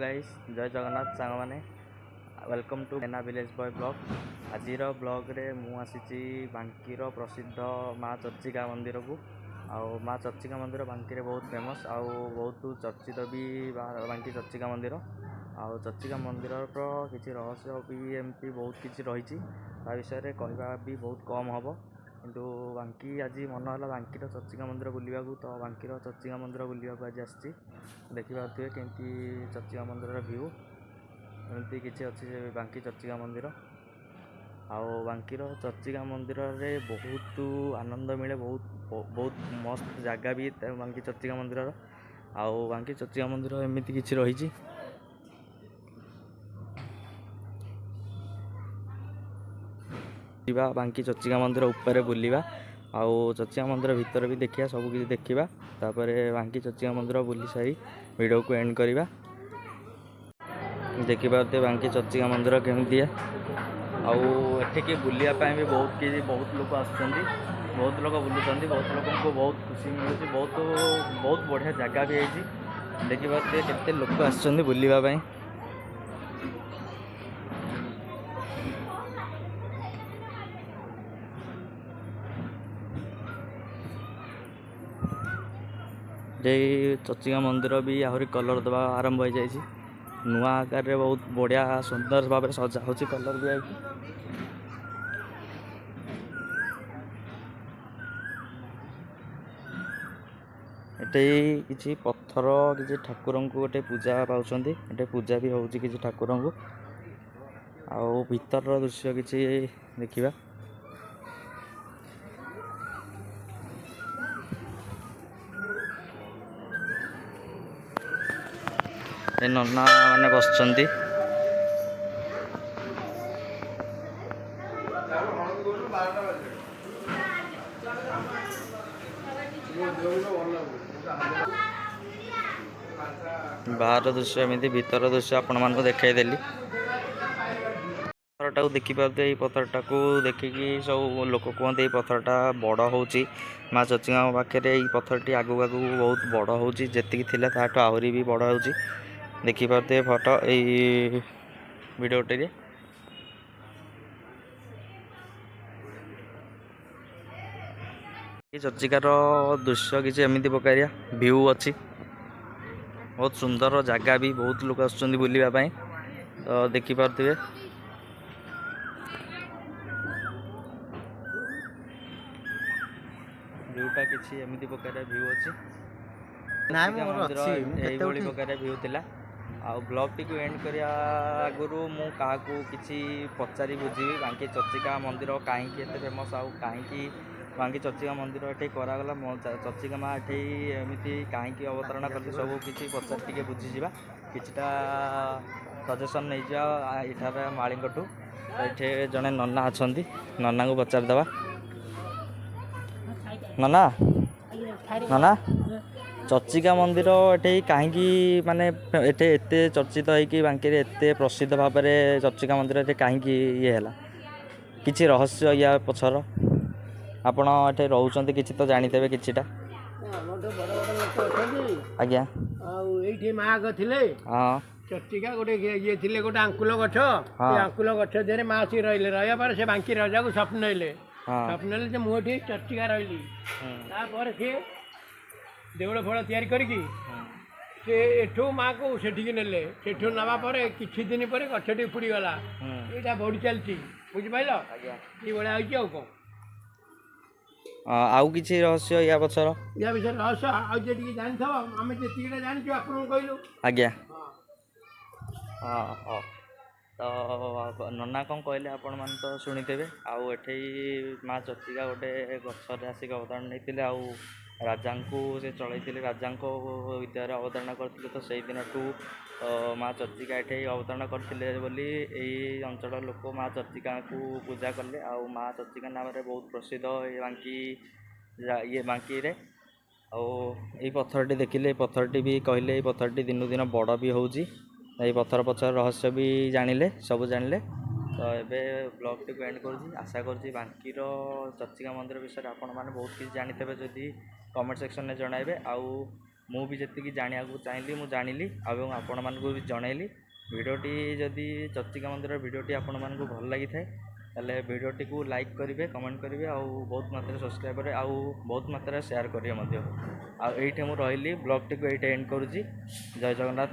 Guys जय जगन्नाथ सांग मैंने वेलकम टू एना विलेज बॉय ब्लॉग। आज ब्लॉग रे मु आसी बांकीर प्रसिद्ध माँ चर्चिका मंदिर को। आउ माँ चर्चिका मंदिर बांकी रे बहुत फेमस आउ बहुत चर्चित भी बांकी चर्चिका मंदिर। आउ चर्चिका मंदिर किसी रहस्य भी एमती बहुत किसी रही विषय कहवा भी बहुत कम हम किंतु बांकी आज मन है बांकीर चर्चिका मंदिर बुलवा तो बांकीर चर्चिका मंदिर बुलवा आज आसी देखिए केमती चर्चिका मंदिर भ्यू एमती किसी अच्छी बांकी चर्चिका मंदिर। आउ बांकीर चर्चिका मंदिर रे बहुत आनंद मिले बहुत बहुत मस्त जगह भी बांकी चर्चिका मंदिर। आउ बांकी चर्चिका मंदिर एमती किसी रही बांकी चर्चिका मंदिर ऊपर बुलवा आउ चर्चिका मंदिर भितर भी देखिया सब किसी देखा तापर बांकी चर्चिका मंदिर बुली सारी वीडियो को एंड करवा देखिए बांकी चर्चिका मंदिर केमती आठिकी बुलापाई भी बहुत लोग आसुँच बहुत लोग बुलूँ बहुत लोक को बहुत खुशी मिलूँ बहुत बढ़िया जगह भी है देखिए केते लोक आसुँच बुलापाई। चर्चिका मंदिर भी आहरी कलर दबा आरंभ हो जाए नुआ आकार रे बहुत बढ़िया सुंदर भाव में सजा हो कलर भी ये किसी पत्थर किसी ठाकुर को गोटे पूजा पाँच पूजा भी हो किसी ठाकुर को आउ भीतर दृश्य किसी देखा नन्ना मैंने बसचंदी बाहर दृश्य एमती भीतर दृश्य आपण मान देखाईदेली पत्थरटा देखिपे ये पत्थरटा को देखिकी सब लोक कहते पत्थरटा बड़ हो माँ चर्चिका पाखे पत्थरटी आगू आगू बहुत बड़ हो जी आहरी भी बड़ हो देखिपे फोटो यही वीडियोटे चर्चिकार दृश्य किसी एमती प्रकारिया व्यू अच्छी बहुत सुंदर जगह भी बहुत लोग आसुँच बुलापाई तो देखिपे व्यूटा किसी एमती प्रकार व्यू अच्छी मंदिर यही प्रकार व्यू थिला। आ ब्लॉग टी को एंड करिया आगुरु मु काहाकू किसी पचारि बुझी बांकी चर्चिका मंदिर कहीं फेमस आउ कहीं बांकी चर्चिका मंदिर ये करागला चर्चिका माँ ये एमती कहीं अवतरण कली सब किसी पचार टे बुझीजा किछिटा सजेसन नहीं जाठार मालीठू ये जड़े नना अच्छा नना को पचारदे नना नना चर्चिका मंदिर ये कहीं माने एत चर्चित होगी बांकी एत प्रसिद्ध भाव में चर्चिका मंदिर ये कहीं ये है किसी रहस्य या पछर आपण ये रोचे कि तो जानीते किटा आज्ञा चर्चिका गोटे ये थे गोटे आंकुल गछ आंकुल गछ देहरे माँ सी रही रहा से बांकी राजा को स्वप्न स्वप्न मुझे चर्चिका रही सी देवड़ फल तैयारी करके से एठू माँ को सेठिकी नेले सेठू नवा किछि दिन पर गछटी पुड़ीगला यहाँ बढ़ी चलती बुझिपाल ये भाया हो कौन आउ किसी रहस्य या पछर या विषय रहस्य आज जानी थो आम जी जानी आपको कहलु आज्ञा हाँ हाँ तो नना कौन कहले आपण मान तो शुणिथे आउ एठे माँ चर्चिका गोटे गचर आसिक अवतरण नहीं आउ राजा को से चलते राजा विद्यार अवतरण करते तो से दिन ठू माँ चर्चिका ये अवतरण करते बोली यही अंचल लोक माँ चर्चिका को पूजा कले आउ माँ चर्चिका नाम रे बहुत प्रसिद्ध बांकी ये बांकी रे आउ पत्थरटी देखिले पत्थरटी भी कहले ये पत्थरटी दिन दिन बड़ भी हो पत्थर पछर रहस्य भी जानिले सब जानिले तो ये ब्लॉग टी को एंड कर आशा कर बांकीर चर्चिका मंदिर विषय आपण मैंने बहुत किसी जानीते जदि कमेंट सेक्शन में जनइबे आउ ମୁଁ ବି ଯେତିକି ଜାଣିବାକୁ ଚାହିଁଲି ମୁଁ ଜାଣିଲି ଏବଂ ଆପଣମାନଙ୍କୁ ବି ଜଣେଇଲି। ଭିଡ଼ିଓଟି ଯଦି ଚର୍ଚ୍ଚିକା ମନ୍ଦିର ଭିଡ଼ିଓଟି ଆପଣମାନଙ୍କୁ ଭଲ ଲାଗିଥାଏ ତାହେଲେ ଭିଡ଼ିଓଟିକୁ ଲାଇକ୍ କରିବେ, କମେଣ୍ଟ କରିବେ ଆଉ ବହୁତ ମାତ୍ରାରେ ସବସ୍କ୍ରାଇବ୍ କରିବେ ଆଉ ବହୁତ ମାତ୍ରାରେ ସେୟାର କରିବେ ମଧ୍ୟ। ଆଉ ଏଇଠି ମୁଁ ରହିଲି, ବ୍ଲଗ୍ଟିକୁ ଏଇଠି ଏଣ୍ଡ କରୁଛି। ଜୟ ଜଗନ୍ନାଥ।